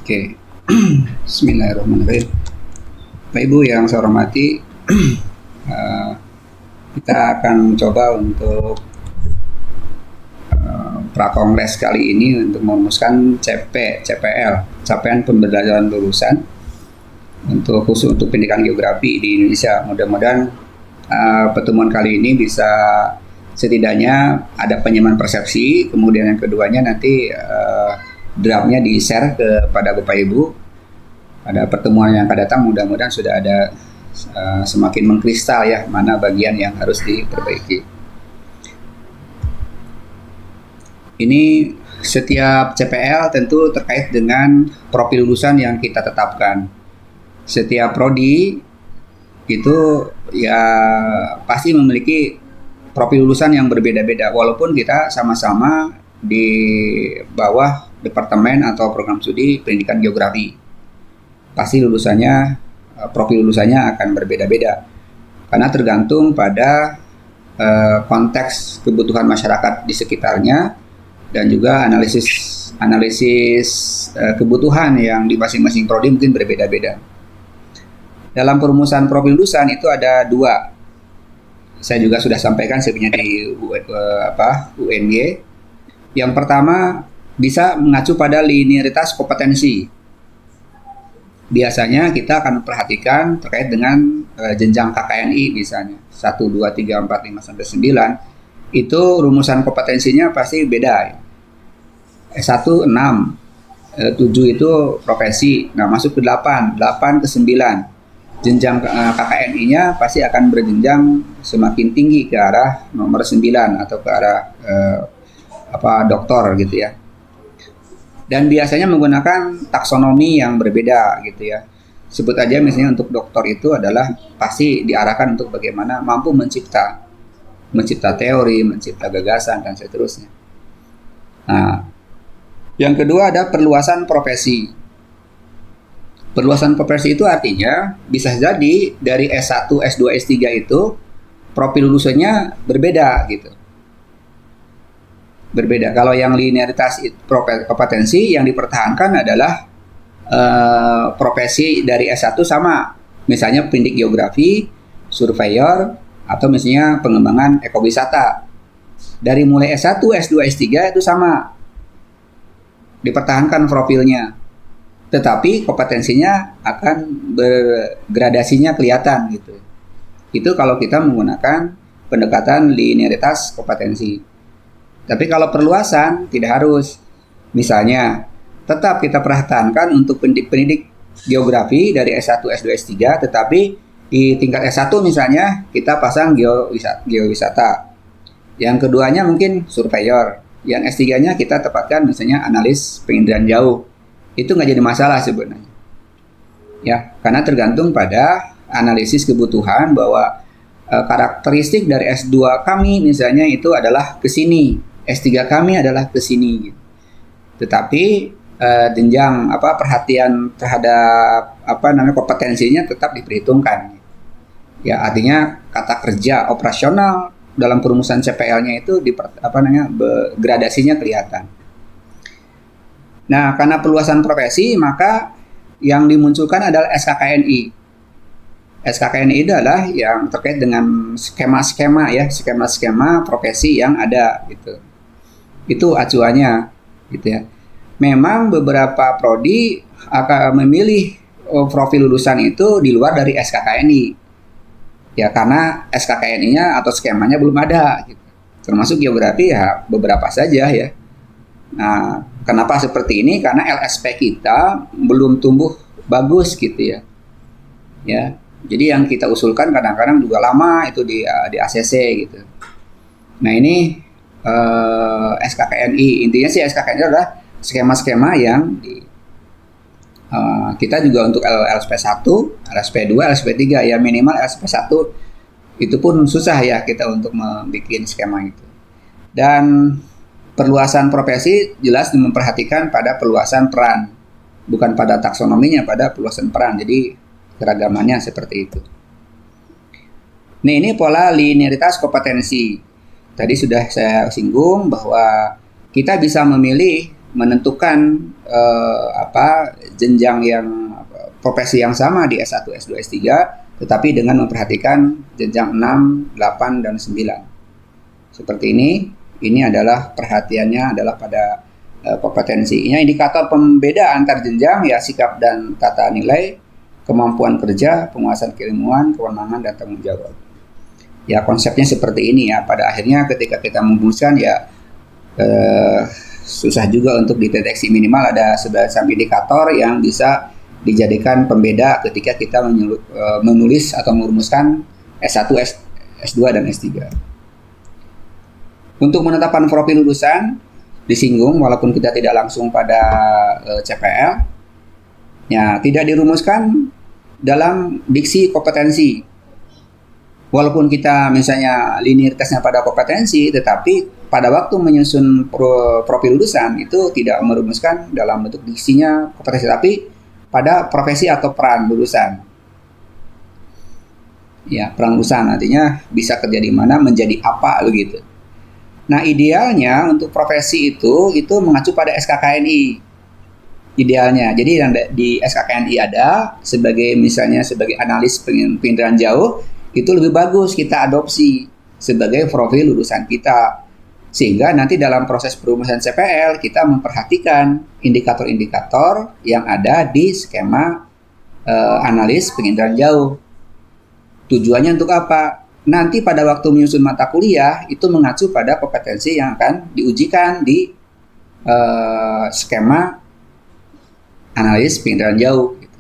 Oke, Bismillahirrahmanirrahim. Bapak Ibu yang saya hormati, kita akan coba untuk prakongres kali ini untuk merumuskan CPL, capaian pembelajaran lulusan khusus untuk pendidikan geografi di Indonesia. Mudah-mudahan pertemuan kali ini bisa setidaknya ada penyamaan persepsi, kemudian yang keduanya nanti draftnya di-share kepada Bapak Ibu. Pada pertemuan yang akan datang mudah-mudahan sudah ada semakin mengkristal ya mana bagian yang harus diperbaiki. Ini setiap CPL tentu terkait dengan profil lulusan yang kita tetapkan. Setiap prodi itu ya pasti memiliki profil lulusan yang berbeda-beda walaupun kita sama-sama di bawah departemen atau program studi pendidikan geografi. Pasti profil lulusannya akan berbeda-beda karena tergantung pada konteks kebutuhan masyarakat di sekitarnya dan juga analisis kebutuhan yang di masing-masing prodi mungkin berbeda-beda. Dalam perumusan profil lulusan itu ada dua. Saya juga sudah sampaikan sebenarnya di UNY. Yang pertama bisa mengacu pada linearitas kompetensi. Biasanya kita akan memperhatikan terkait dengan jenjang KKNI misalnya 1, 2, 3, 4, 5, sampai 9. Itu rumusan kompetensinya pasti beda. S1 6, 7 itu profesi. Nah masuk ke 8 ke 9. Jenjang KKNI-nya pasti akan berjenjang semakin tinggi ke arah nomor 9 atau ke arah doktor gitu ya. Dan biasanya menggunakan taksonomi yang berbeda gitu ya. Sebut aja misalnya untuk doktor itu adalah pasti diarahkan untuk bagaimana mampu mencipta teori, mencipta gagasan dan seterusnya. Nah, yang kedua ada perluasan profesi. Perluasan profesi itu artinya bisa jadi dari S1, S2, S3 itu profil lulusannya berbeda gitu. Berbeda. Kalau yang linearitas kompetensi yang dipertahankan adalah profesi dari S1 sama. Misalnya pendidik geografi, surveyor, atau misalnya pengembangan ekowisata. Dari mulai S1, S2, S3 itu sama. Dipertahankan profilnya. Tetapi kompetensinya akan bergradasinya kelihatan gitu. Itu kalau kita menggunakan pendekatan linearitas kompetensi. Tapi kalau perluasan tidak harus. Misalnya, tetap kita pertahankan untuk pendidik geografi dari S1, S2, S3, tetapi di tingkat S1 misalnya kita pasang geowisata. Yang keduanya mungkin surveyor. Yang S3-nya kita tempatkan misalnya analis penginderaan jauh. Itu nggak jadi masalah sebenarnya. Ya, karena tergantung pada analisis kebutuhan bahwa karakteristik dari S2 kami misalnya itu adalah ke sini. S3 kami adalah ke sini gitu. Tetapi jenjang perhatian terhadap kompetensinya tetap diperhitungkan. Ya, artinya kata kerja operasional dalam perumusan CPL-nya itu gradasinya kelihatan. Nah, karena perluasan profesi maka yang dimunculkan adalah SKKNI. SKKNI adalah yang terkait dengan skema profesi yang ada gitu. Itu acuannya gitu ya. Memang beberapa prodi akan memilih profil lulusan itu di luar dari SKKNI. Ya karena SKKNI-nya atau skemanya belum ada gitu. Termasuk geografi ya beberapa saja ya. Nah, kenapa seperti ini? Karena LSP kita belum tumbuh bagus gitu ya. Ya. Jadi yang kita usulkan kadang-kadang juga lama itu di ACC gitu. Nah, ini SKKNI, intinya sih SKKNI adalah skema-skema yang kita juga untuk LSP1, LSP2, LSP3 ya minimal LSP1 itu pun susah ya kita untuk membuat skema itu. Dan perluasan profesi jelas memperhatikan pada perluasan peran, bukan pada taksonominya, pada perluasan peran. Jadi keragamannya seperti itu. Nah, ini pola linearitas kompetensi. Tadi sudah saya singgung bahwa kita bisa memilih menentukan jenjang yang profesi yang sama di S1, S2, S3, tetapi dengan memperhatikan jenjang 6, 8, dan 9. Seperti ini adalah perhatiannya adalah pada kompetensinya. Indikator pembeda antar jenjang ya sikap dan tata nilai, kemampuan kerja, penguasaan keilmuan, kewenangan, dan tanggung jawab. Ya konsepnya seperti ini ya. Pada akhirnya ketika kita merumuskan ya susah juga untuk dideteksi, minimal ada 11 indikator yang bisa dijadikan pembeda ketika kita menulis atau merumuskan S1, S2, dan S3. Untuk menetapkan profil lulusan disinggung walaupun kita tidak langsung pada CPL, ya tidak dirumuskan dalam diksi kompetensi. Walaupun kita misalnya linearitasnya pada kompetensi, tetapi pada waktu menyusun profil lulusan itu tidak merumuskan dalam bentuk diksinya kompetensi, tapi pada profesi atau peran lulusan. Ya, peran lulusan artinya bisa kerja di mana, menjadi apa begitu. Nah, idealnya untuk profesi itu mengacu pada SKKNI. Idealnya. Jadi di SKKNI ada misalnya sebagai analis penginderaan jauh, itu lebih bagus kita adopsi sebagai profil lulusan kita. Sehingga nanti dalam proses perumusan CPL kita memperhatikan indikator-indikator yang ada di skema analis penginderaan jauh. Tujuannya untuk apa? Nanti pada waktu menyusun mata kuliah itu mengacu pada kompetensi yang akan diujikan di skema analis penginderaan jauh. Gitu.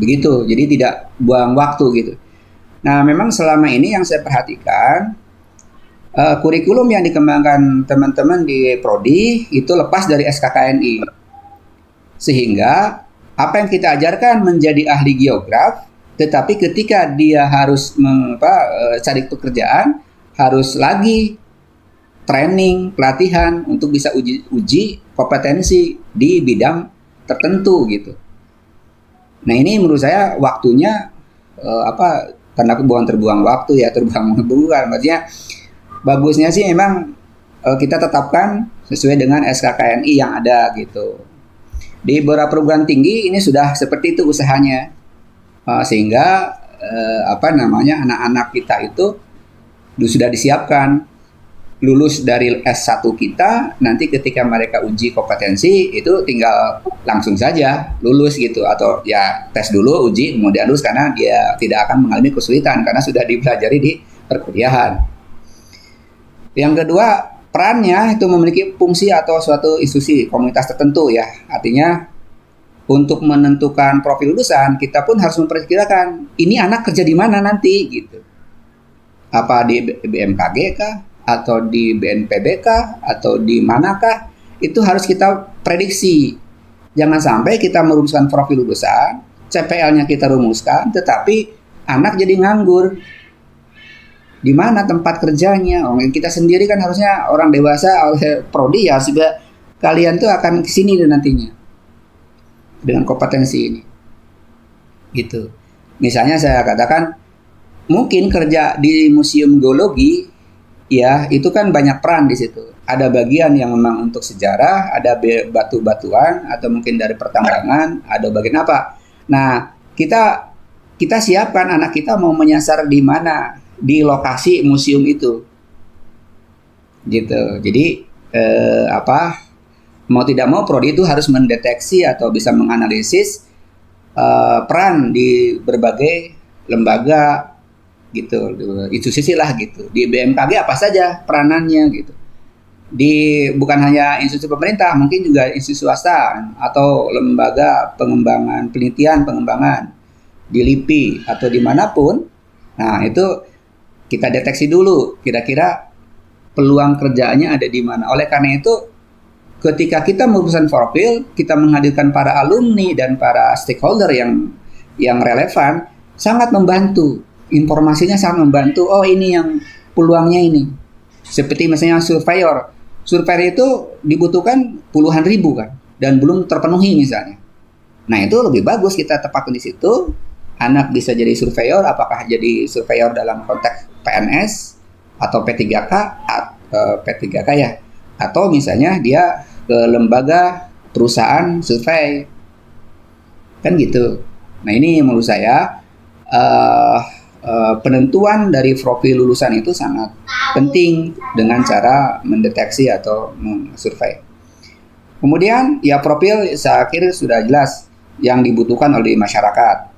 Begitu, jadi tidak buang waktu gitu. Nah, memang selama ini yang saya perhatikan kurikulum yang dikembangkan teman-teman di Prodi itu lepas dari SKKNI. Sehingga apa yang kita ajarkan menjadi ahli geograf, tetapi ketika dia harus cari pekerjaan, harus lagi training, pelatihan untuk bisa uji kompetensi di bidang tertentu gitu. Nah, ini menurut saya waktunya karena bukan terbuang waktu ya, terbuang maksudnya bagusnya sih memang kita tetapkan sesuai dengan SKKNI yang ada gitu. Di beberapa perguruan tinggi ini sudah seperti itu usahanya, sehingga anak-anak kita itu sudah disiapkan lulus dari S1 kita, nanti ketika mereka uji kompetensi itu tinggal langsung saja lulus gitu, atau ya tes dulu uji kemudian lulus karena dia tidak akan mengalami kesulitan karena sudah dipelajari di perkuliahan. Yang kedua, perannya itu memiliki fungsi atau suatu institusi komunitas tertentu ya. Artinya untuk menentukan profil lulusan kita pun harus memperkirakan ini anak kerja di mana nanti gitu. Apa di BMKG kah? Atau di BNPB kah? Atau di manakah? Itu harus kita prediksi. Jangan sampai kita merumuskan profil lulusan, CPL-nya kita rumuskan, tetapi anak jadi nganggur. Di mana tempat kerjanya? Kita sendiri kan harusnya orang dewasa oleh Prodi ya harus juga kalian tuh akan kesini nantinya dengan kompetensi ini. Gitu. Misalnya saya katakan mungkin kerja di museum geologi ya itu kan banyak peran di situ. Ada bagian yang memang untuk sejarah, ada batu-batuan atau mungkin dari pertambangan, ada bagian apa. Nah, kita siapkan anak kita mau menyasar di mana, di lokasi museum itu. Gitu. Jadi mau tidak mau Prodi itu harus mendeteksi atau bisa menganalisis peran di berbagai lembaga gitu, institusi lah gitu. Di BMKG apa saja peranannya gitu. Bukan hanya institusi pemerintah, mungkin juga institusi swasta atau lembaga pengembangan pengembangan di LIPI atau dimanapun. Nah itu kita deteksi dulu kira-kira peluang kerjaannya ada di mana. Oleh karena itu ketika kita merumuskan profil, kita menghadirkan para alumni dan para stakeholder yang relevan, sangat membantu. Informasinya sangat membantu. Oh ini yang peluangnya ini. Seperti misalnya surveyor. Surveyor itu dibutuhkan puluhan ribu kan, dan belum terpenuhi misalnya. Nah itu lebih bagus kita tempatkan di situ. Anak bisa jadi surveyor, apakah jadi surveyor dalam konteks PNS atau P3K ya, atau misalnya dia ke lembaga perusahaan survei, kan gitu. Nah ini menurut saya penentuan dari profil lulusan itu sangat penting dengan cara mendeteksi atau survei. Kemudian ya profil saya kira sudah jelas yang dibutuhkan oleh masyarakat.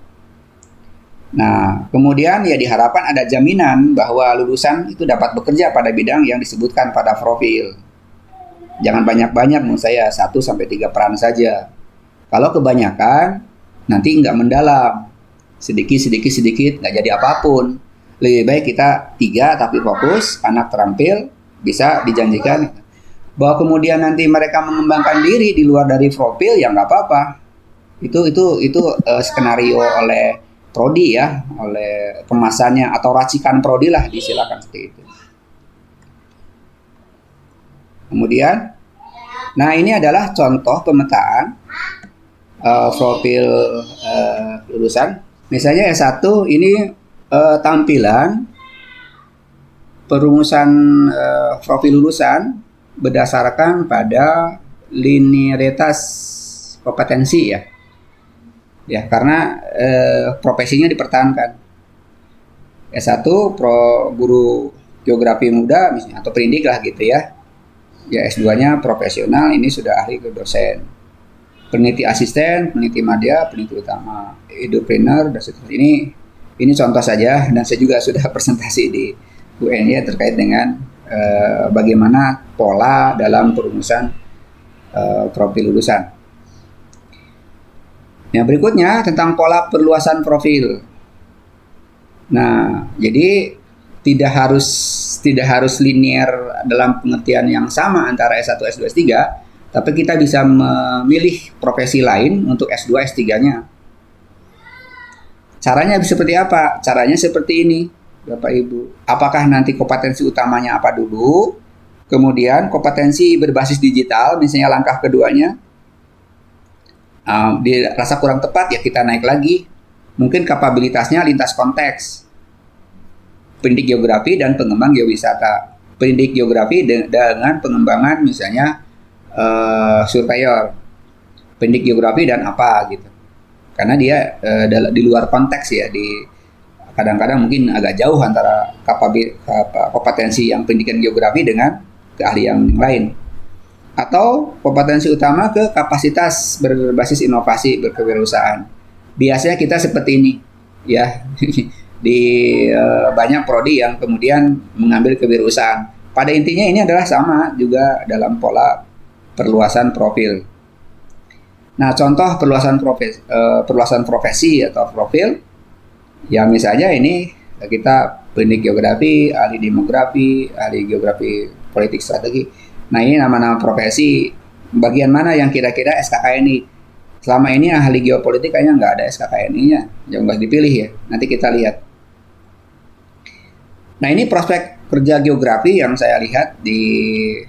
Nah, kemudian ya diharapkan ada jaminan bahwa lulusan itu dapat bekerja pada bidang yang disebutkan pada profil. Jangan banyak-banyak menurut saya, 1-3 peran saja. Kalau kebanyakan, nanti nggak mendalam. Sedikit, nggak jadi apapun. Lebih baik kita 3 tapi fokus, anak terampil, bisa dijanjikan. Bahwa kemudian nanti mereka mengembangkan diri di luar dari profil, ya nggak apa-apa. Itu skenario oleh prodi ya, oleh kemasannya atau racikan prodi lah, disilakan seperti itu. Kemudian, nah ini adalah contoh pemetaan profil lulusan. Misalnya S1 ini tampilan perumusan profil lulusan berdasarkan pada linearitas kompetensi ya. Ya, karena profesinya dipertahankan. S1 guru geografi muda misalnya atau pendidik lah gitu ya. Ya S2-nya profesional, ini sudah ahli ke dosen. Peneliti asisten, peneliti madya, peneliti utama, edupreneur dan seterusnya. Ini contoh saja, dan saya juga sudah presentasi di UN ya terkait dengan bagaimana pola dalam perumusan profil lulusan. Yang berikutnya tentang pola perluasan profil. Nah, jadi tidak harus linear dalam pengertian yang sama antara S1, S2, S3, tapi kita bisa memilih profesi lain untuk S2, S3-nya. Caranya seperti apa? Caranya seperti ini, Bapak Ibu. Apakah nanti kompetensi utamanya apa dulu? Kemudian kompetensi berbasis digital, misalnya langkah keduanya, dirasa kurang tepat ya kita naik lagi. Mungkin kapabilitasnya lintas konteks. Pendidik geografi dan pengembang geowisata. Pendidik geografi dengan pengembangan misalnya surveyor, pendidik geografi dan apa gitu, karena dia di luar konteks ya, kadang-kadang mungkin agak jauh antara kompetensi yang pendidikan geografi dengan keahlian yang lain, atau kompetensi utama ke kapasitas berbasis inovasi berkewirausahaan. Biasanya kita seperti ini ya di banyak prodi yang kemudian mengambil kewirausahaan. Pada intinya ini adalah sama juga dalam pola perluasan profil. Nah, contoh perluasan profesi atau profil, ya misalnya ini kita pendidik geografi, ahli demografi, ahli geografi politik strategi. Nah, ini nama-nama profesi. Bagian mana yang kira-kira SKKNI? Selama ini ahli geopolitik kayaknya nggak ada SKKNI-nya, yang nggak dipilih ya. Nanti kita lihat. Nah, ini prospek kerja geografi yang saya lihat di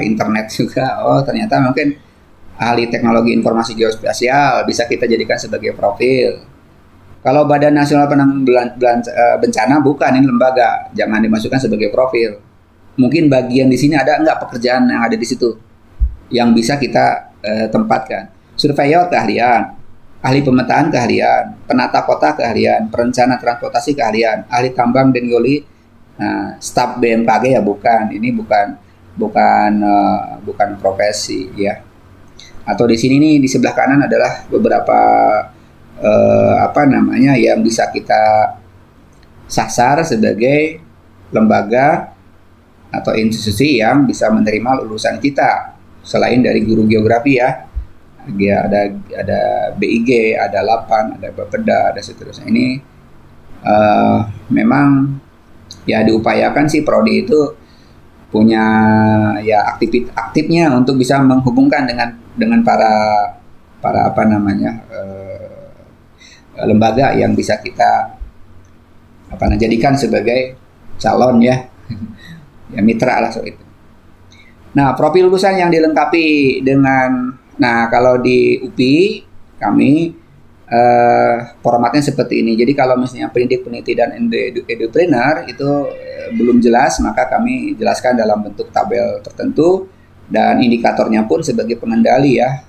internet juga. Oh, ternyata mungkin ahli teknologi informasi geospasial bisa kita jadikan sebagai profil. Kalau Badan Nasional Penanggulangan Bencana bukan, ini lembaga, jangan dimasukkan sebagai profil. Mungkin bagian di sini ada enggak pekerjaan yang ada di situ yang bisa kita tempatkan. Surveyor keahlian, ahli pemetaan keahlian, penata kota keahlian, perencana transportasi keahlian, ahli tambang dan geologi, staf BMKG ya bukan. Ini bukan profesi ya. Atau di sini nih di sebelah kanan adalah beberapa yang bisa kita sasar sebagai lembaga atau institusi yang bisa menerima lulusan kita selain dari guru geografi ya. Ada BIG, ada LAPAN, ada Bapeda, ada seterusnya. Ini memang ya diupayakan sih prodi itu punya ya aktifnya untuk bisa menghubungkan dengan para lembaga yang bisa kita jadikan sebagai calon ya ya mitra lah soal itu. Nah, profil lulusan yang dilengkapi dengan, nah kalau di UPI kami formatnya seperti ini. Jadi kalau misalnya pendidik, peneliti dan edupreneur itu belum jelas, maka kami jelaskan dalam bentuk tabel tertentu. dan indikatornya pun sebagai pengendali ya,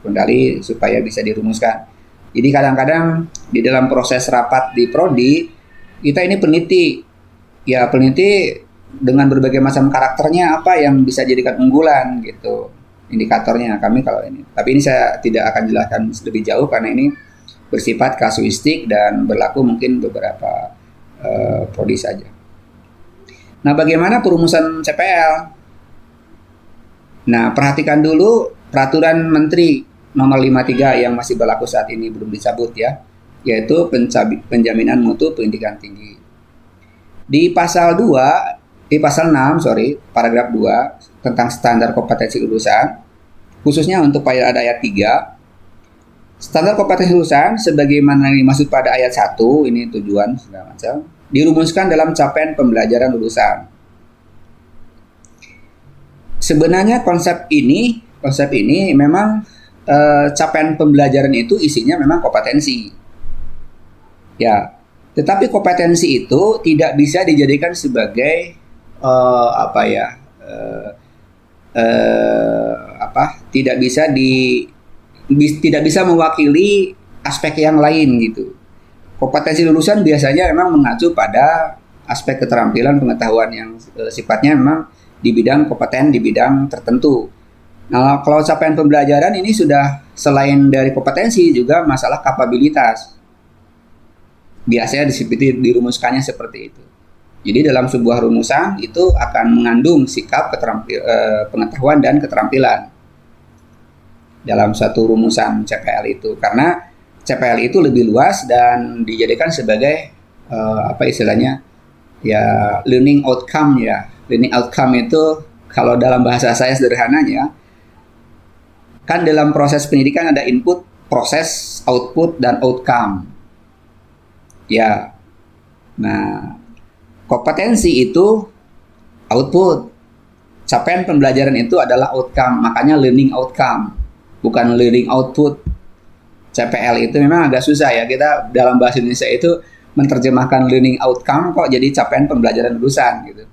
pengendali supaya bisa dirumuskan. Jadi kadang-kadang di dalam proses rapat di prodi kita ini peneliti, ya peneliti dengan berbagai macam karakternya apa yang bisa jadikan unggulan gitu indikatornya kami kalau ini. Tapi ini saya tidak akan jelaskan lebih jauh karena ini bersifat kasuistik dan berlaku mungkin beberapa prodi saja. Nah, bagaimana perumusan CPL? Nah, perhatikan dulu peraturan Menteri nomor 53 yang masih berlaku saat ini belum dicabut ya, yaitu penjaminan mutu pendidikan tinggi. Di pasal 6, paragraf 2 tentang standar kompetensi lulusan, khususnya untuk pada ayat 3, standar kompetensi lulusan sebagaimana dimaksud pada ayat 1, ini tujuan segala macam, dirumuskan dalam capaian pembelajaran lulusan. Sebenarnya konsep ini memang capaian pembelajaran itu isinya memang kompetensi. Ya, tetapi kompetensi itu tidak bisa dijadikan sebagai tidak bisa mewakili aspek yang lain gitu. Kompetensi lulusan biasanya memang mengacu pada aspek keterampilan pengetahuan yang sifatnya memang di bidang kompeten di bidang tertentu. Nah, kalau capaian pembelajaran ini sudah selain dari kompetensi juga masalah kapabilitas. Biasanya dirumuskannya seperti itu. Jadi dalam sebuah rumusan itu akan mengandung sikap pengetahuan dan keterampilan dalam satu rumusan CPL itu, karena CPL itu lebih luas dan dijadikan sebagai learning outcome ya. Learning outcome itu kalau dalam bahasa saya sederhananya, kan dalam proses pendidikan ada input, proses, output, dan outcome. Ya, nah kompetensi itu output, capaian pembelajaran itu adalah outcome, makanya learning outcome, bukan learning output. CPL itu memang agak susah ya, kita dalam bahasa Indonesia itu menerjemahkan learning outcome kok jadi capaian pembelajaran lulusan gitu.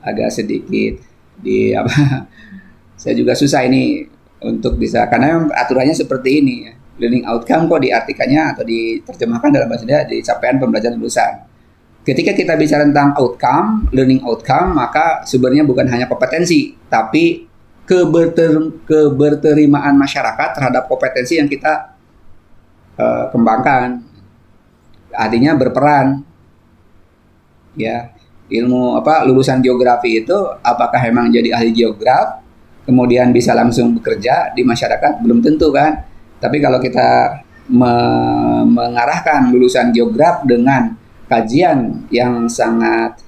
Agak sedikit saya juga susah ini untuk bisa, karena aturannya seperti ini ya. Learning outcome kok diartikannya atau diterjemahkan dalam bahasa Indonesia di capaian pembelajaran lulusan. Ketika kita bicara tentang outcome, learning outcome, maka sebenarnya bukan hanya kompetensi, tapi keberterimaan masyarakat terhadap kompetensi yang kita kembangkan. Artinya berperan. Ya, lulusan geografi itu apakah memang jadi ahli geograf, kemudian bisa langsung bekerja di masyarakat? Belum tentu kan. Tapi kalau kita mengarahkan lulusan geograf dengan kajian yang sangat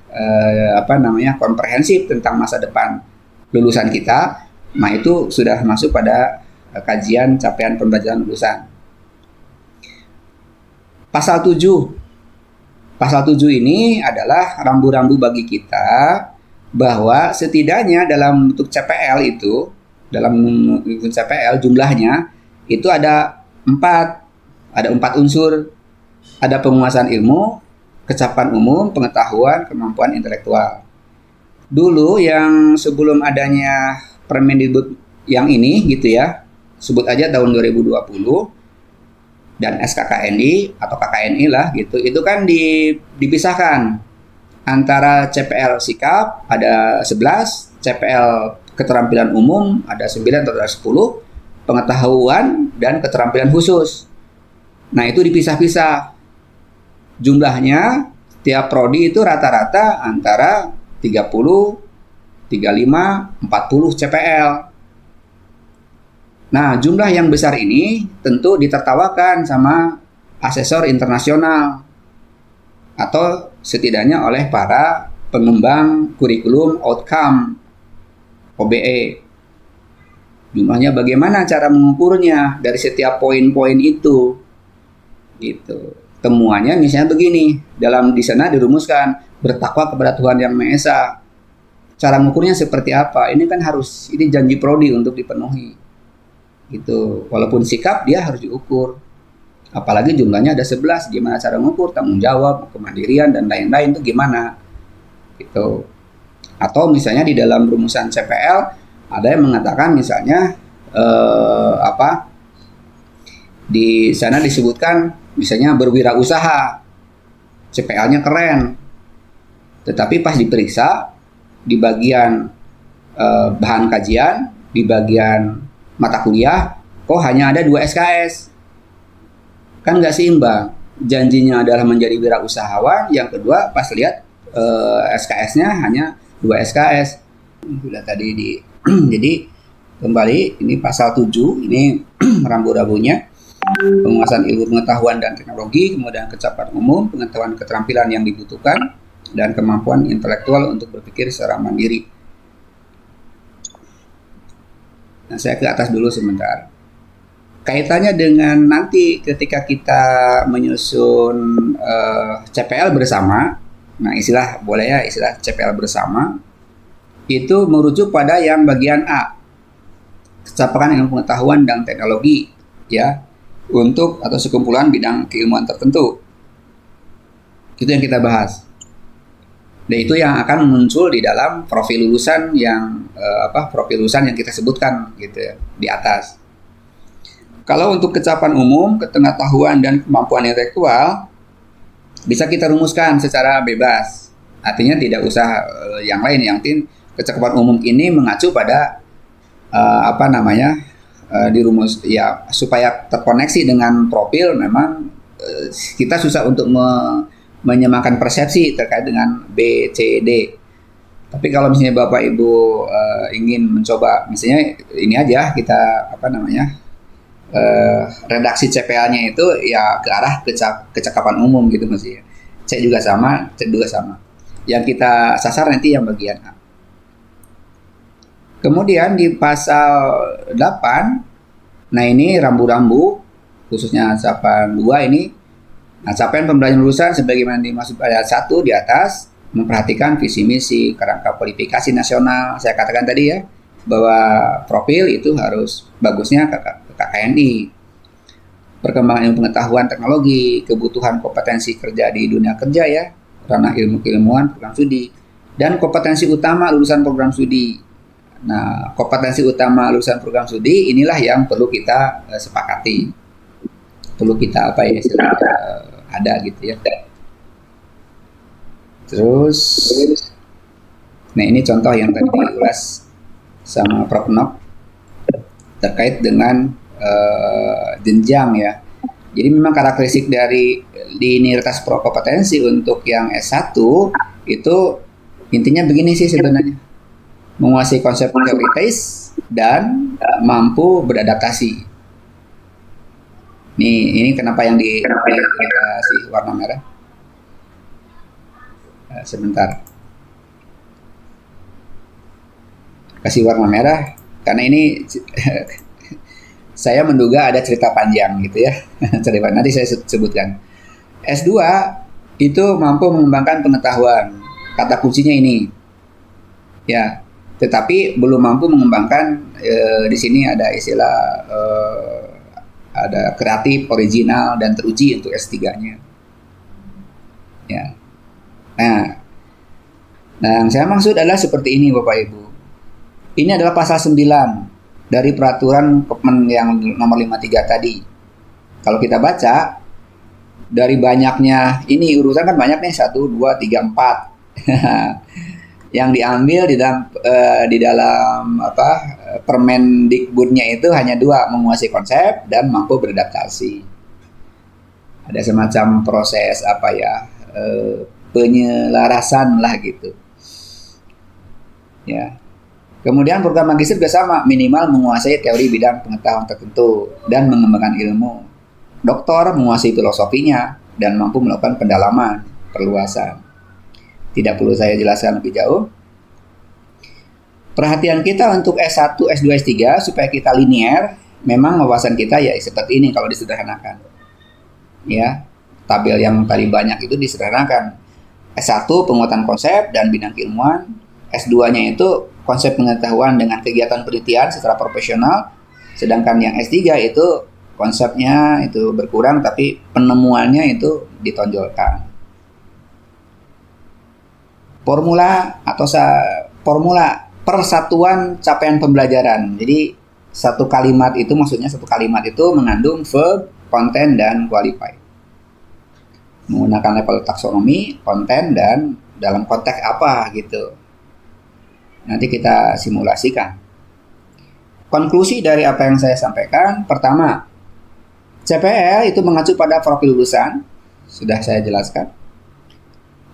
komprehensif tentang masa depan lulusan kita, nah itu sudah masuk pada kajian capaian pembelajaran lulusan. Pasal 7 ini adalah rambu-rambu bagi kita bahwa setidaknya dalam bentuk CPL itu, dalam bentuk CPL jumlahnya itu ada 4 unsur. Ada penguasaan ilmu, kecapapan umum, pengetahuan, kemampuan intelektual. Dulu yang sebelum adanya Permendikbud yang ini gitu ya, sebut aja tahun 2020, dan SKKNI atau KKNI lah gitu, itu kan dipisahkan antara CPL sikap ada 11, CPL keterampilan umum ada 9 atau ada 10, pengetahuan dan keterampilan khusus. Nah, itu dipisah-pisah. Jumlahnya tiap prodi itu rata-rata antara 30, 35, 40 CPL. Nah, jumlah yang besar ini tentu ditertawakan sama asesor internasional atau setidaknya oleh para pengembang kurikulum outcome OBE. Jumlahnya bagaimana cara mengukurnya dari setiap poin-poin itu, gitu. Temuannya misalnya begini, di sana dirumuskan bertakwa kepada Tuhan Yang Maha Esa. Cara mengukurnya seperti apa? Ini kan ini janji prodi untuk dipenuhi, gitu. Walaupun sikap dia harus diukur. Apalagi jumlahnya ada 11, gimana cara mengukur? Tanggung jawab, kemandirian dan lain-lain itu gimana? Gitu. Atau misalnya di dalam rumusan CPL Ada yang mengatakan misalnya di sana disebutkan misalnya berwirausaha, CPL-nya keren, tetapi pas diperiksa di bagian bahan kajian, di bagian mata kuliah, kok hanya ada 2 SKS, kan nggak seimbang. Janjinya adalah menjadi wirausahawan, yang kedua pas lihat SKS-nya hanya 2 SKS. Sudah tadi di jadi kembali ini pasal 7 ini rambu-rambunya. Penguasaan ilmu pengetahuan dan teknologi, kemudian kecapapan umum, pengetahuan keterampilan yang dibutuhkan, dan kemampuan intelektual untuk berpikir secara mandiri. Nah, saya ke atas dulu sebentar. Kaitannya dengan nanti ketika kita menyusun CPL bersama, nah istilah boleh ya, istilah CPL bersama, itu merujuk pada yang bagian A, kecapapan ilmu pengetahuan dan teknologi, ya, untuk atau sekumpulan bidang keilmuan tertentu. Itu yang kita bahas. Dan itu yang akan muncul di dalam profil lulusan yang profil lulusan yang kita sebutkan gitu ya, di atas. Kalau untuk kecapapan umum, pengetahuan dan kemampuan intelektual bisa kita rumuskan secara bebas. Artinya tidak usah yang lain, yang penting kecapapan umum ini mengacu pada dirumus ya, supaya terkoneksi dengan profil. Memang kita susah untuk menyamakan persepsi terkait dengan B, C, D. Tapi kalau misalnya Bapak Ibu ingin mencoba, misalnya ini aja kita redaksi CPL-nya itu ya ke arah kecakapan umum gitu mestinya. C juga sama, C juga sama. Yang kita sasar nanti yang bagian A. Kemudian di pasal 8, nah ini rambu-rambu, khususnya capaian 2 ini. Nah, capaian pembelajaran lulusan sebagaimana dimaksud pada 1 di atas, memperhatikan visi misi, kerangka kualifikasi nasional. Saya katakan tadi ya, bahwa profil itu harus bagusnya KKNI. Perkembangan ilmu pengetahuan teknologi, kebutuhan kompetensi kerja di dunia kerja ya, ranah ilmu keilmuan, program studi, dan kompetensi utama lulusan program studi. Nah, kompetensi utama lulusan program studi inilah yang perlu kita sepakati. Perlu kita ada gitu ya. Terus, nah ini contoh yang tadi diulas sama Prof. Nok terkait dengan jenjang ya. Jadi memang karakteristik dari linearitas kompetensi untuk yang S1 itu intinya begini sih sebenarnya. Menguasai konsep teoritis dan mampu beradaptasi. Ini kenapa yang dikasih warna merah? Sebentar. Kasih warna merah karena ini saya menduga ada cerita panjang gitu ya. Cerita nanti saya sebutkan. S2 itu mampu mengembangkan pengetahuan. Kata kuncinya ini. Ya, tetapi belum mampu mengembangkan di sini ada istilah ada kreatif, original, dan teruji untuk S3-nya. Ya. Nah, yang saya maksud adalah seperti ini Bapak Ibu. Ini adalah pasal 9 dari peraturan Kepmen yang nomor 53 tadi. Kalau kita baca, dari banyaknya, ini urutan kan banyak nih, 1, 2, 3, 4. Yang diambil di dalam Permendikbudnya itu hanya 2, menguasai konsep dan mampu beradaptasi. Ada semacam proses penyelarasan lah gitu. Ya. Kemudian program magister juga sama, minimal menguasai teori bidang pengetahuan tertentu dan mengembangkan ilmu. Doktor menguasai filosofinya dan mampu melakukan pendalaman, perluasan. Tidak perlu saya jelaskan lebih jauh. Perhatian kita untuk S1, S2, S3 supaya kita linear, memang wawasan kita ya seperti ini kalau disederhanakan. Ya, tabel yang tadi banyak itu disederhanakan. S1 penguatan konsep dan bidang keilmuan, S2-nya itu konsep pengetahuan dengan kegiatan penelitian secara profesional, sedangkan yang S3 itu konsepnya itu berkurang tapi penemuannya itu ditonjolkan. Formula persatuan capaian pembelajaran. Jadi satu kalimat itu maksudnya satu kalimat itu mengandung verb, konten, dan qualify. Menggunakan level taksonomi, konten, dan dalam konteks apa gitu. Nanti kita simulasikan. Konklusi dari apa yang saya sampaikan, pertama, CPL itu mengacu pada profil lulusan, sudah saya jelaskan.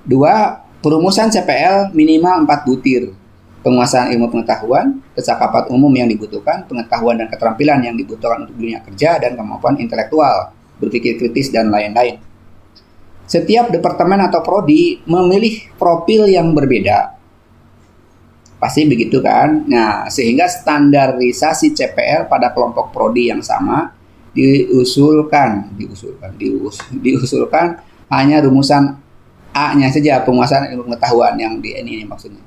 Dua, perumusan CPL minimal 4 butir. Penguasaan ilmu pengetahuan, kecakapan umum yang dibutuhkan, pengetahuan dan keterampilan yang dibutuhkan untuk dunia kerja, dan kemampuan intelektual, berpikir kritis, dan lain-lain. Setiap departemen atau prodi memilih profil yang berbeda. Pasti begitu kan? Nah, sehingga standarisasi CPL pada kelompok prodi yang sama diusulkan hanya rumusan A-nya saja, penguasaan ilmu pengetahuan yang di ini maksudnya.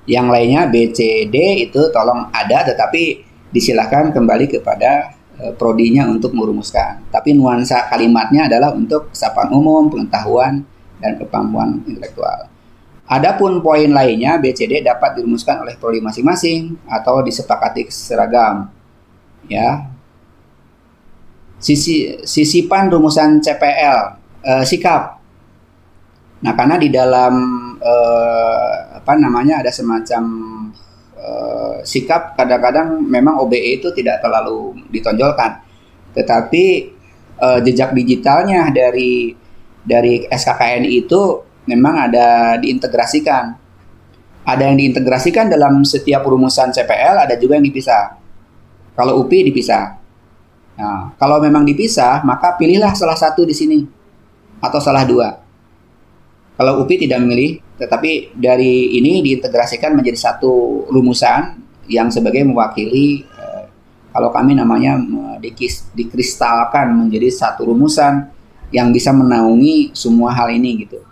Yang lainnya B, C, D itu tolong ada, tetapi disilakan kembali kepada prodinya untuk merumuskan. Tapi nuansa kalimatnya adalah untuk kesapaan umum, pengetahuan, dan kemampuan intelektual. Adapun poin lainnya B, C, D dapat dirumuskan oleh prodi masing-masing atau disepakati seragam. Ya. Sisipan rumusan CPL, sikap. Nah, karena di dalam ada semacam sikap, kadang-kadang memang OBE itu tidak terlalu ditonjolkan, tetapi jejak digitalnya dari SKKN itu memang ada diintegrasikan. Ada yang diintegrasikan dalam setiap rumusan CPL, ada juga yang dipisah. Kalau UPI dipisah. Nah, kalau memang dipisah, maka pilihlah salah satu di sini atau salah dua. Kalau UPI tidak memilih, tetapi dari ini diintegrasikan menjadi satu rumusan yang sebagai mewakili, kalau kami namanya dikristalkan menjadi satu rumusan yang bisa menaungi semua hal ini gitu.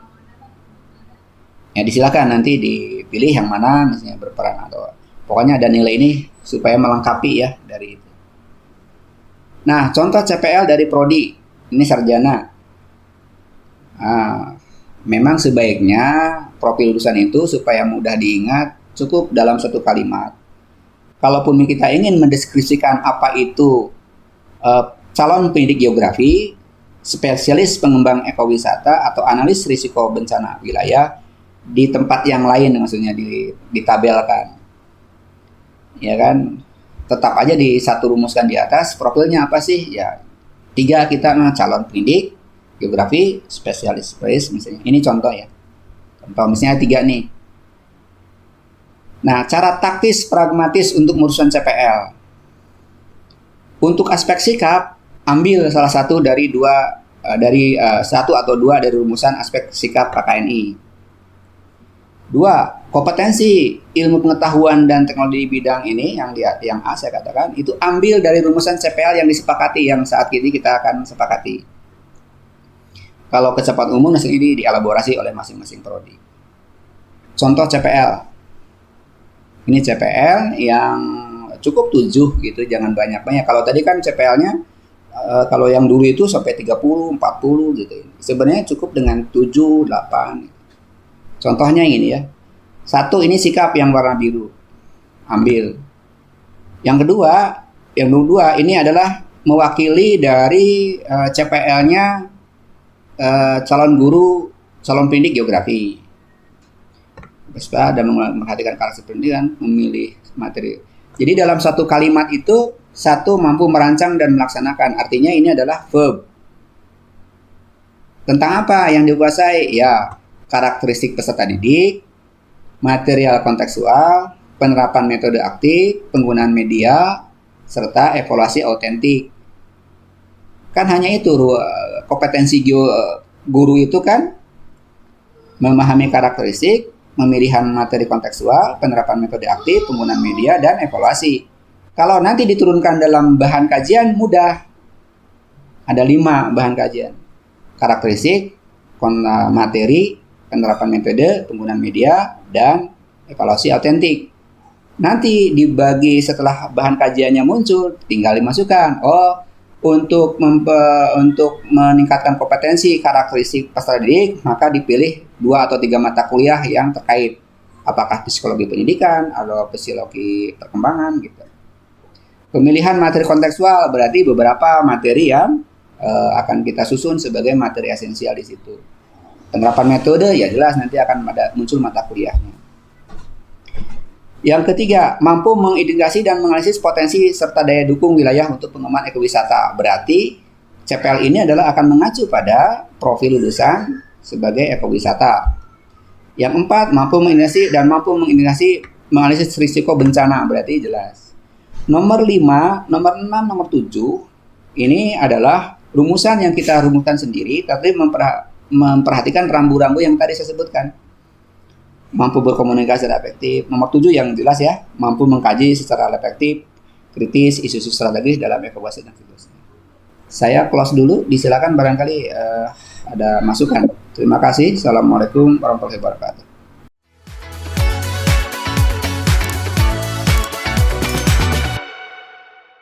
Ya, disilakan nanti dipilih yang mana misalnya berperan, atau pokoknya ada nilai ini supaya melengkapi ya dari itu. Nah, contoh CPL dari prodi ini sarjana. Memang sebaiknya profil lulusan itu supaya mudah diingat cukup dalam satu kalimat. Kalaupun kita ingin mendeskripsikan apa itu calon pendidik geografi, spesialis pengembang ekowisata, atau analis risiko bencana wilayah di tempat yang lain, maksudnya ditabelkan. Ya kan? Tetap aja di satu rumuskan di atas, profilnya apa sih? Ya, 3 kita calon pendidik geografi, spesialis misalnya. Ini contoh ya. Contoh misalnya 3 nih. Nah, cara taktis pragmatis untuk urusan CPL. Untuk aspek sikap, ambil salah satu dari satu atau dua dari rumusan aspek sikap KKNI. 2, kompetensi ilmu pengetahuan dan teknologi bidang ini yang A saya katakan itu ambil dari rumusan CPL yang disepakati, yang saat ini kita akan sepakati. Kalau kecepatan umum ini dielaborasi oleh masing-masing prodi. Contoh CPL. Ini CPL yang cukup 7 gitu, jangan banyak-banyak. Kalau tadi kan CPL-nya kalau yang dulu itu sampai 30, 40 gitu. Sebenarnya cukup dengan 7, 8. Contohnya ini ya. 1, ini sikap yang warna biru. Ambil. Yang kedua ini adalah mewakili dari CPL-nya calon guru, calon pendidik geografi. Bespa dan memperhatikan karakter pendidikan, memilih materi. Jadi dalam satu kalimat itu, 1 mampu merancang dan melaksanakan. Artinya ini adalah verb. Tentang apa yang dikuasai? Ya, karakteristik peserta didik, material kontekstual, penerapan metode aktif, penggunaan media, serta evaluasi autentik. Kan hanya itu kompetensi guru itu kan memahami karakteristik, pemilihan materi kontekstual, penerapan metode aktif, penggunaan media, dan evaluasi. Kalau nanti diturunkan dalam bahan kajian mudah. Ada 5 bahan kajian. Karakteristik, materi, penerapan metode, penggunaan media, dan evaluasi autentik. Nanti dibagi setelah bahan kajiannya muncul, tinggal dimasukkan. Untuk meningkatkan kompetensi karakteristik peserta didik, maka dipilih 2 atau 3 mata kuliah yang terkait apakah psikologi pendidikan atau psikologi perkembangan gitu. Pemilihan materi kontekstual berarti beberapa materi yang akan kita susun sebagai materi esensial di situ. Penerapan metode ya jelas nanti akan muncul mata kuliahnya. Yang ketiga, mampu mengidentifikasi dan menganalisis potensi serta daya dukung wilayah untuk pengembangan ekowisata. Berarti CPL ini adalah akan mengacu pada profil lulusan sebagai ekowisata. Yang empat, mampu menganalisis risiko bencana. Berarti jelas. Nomor 5, nomor 6, nomor 7 ini adalah rumusan yang kita rumuskan sendiri, tapi memperhatikan rambu-rambu yang tadi saya sebutkan. Mampu berkomunikasi secara efektif. Nomor 7 yang jelas ya, mampu mengkaji secara efektif, kritis, isu-isu strategis dalam ekowisata dan seterusnya. Saya close dulu, disilakan barangkali ada masukan. Terima kasih. Assalamualaikum warahmatullahi wabarakatuh.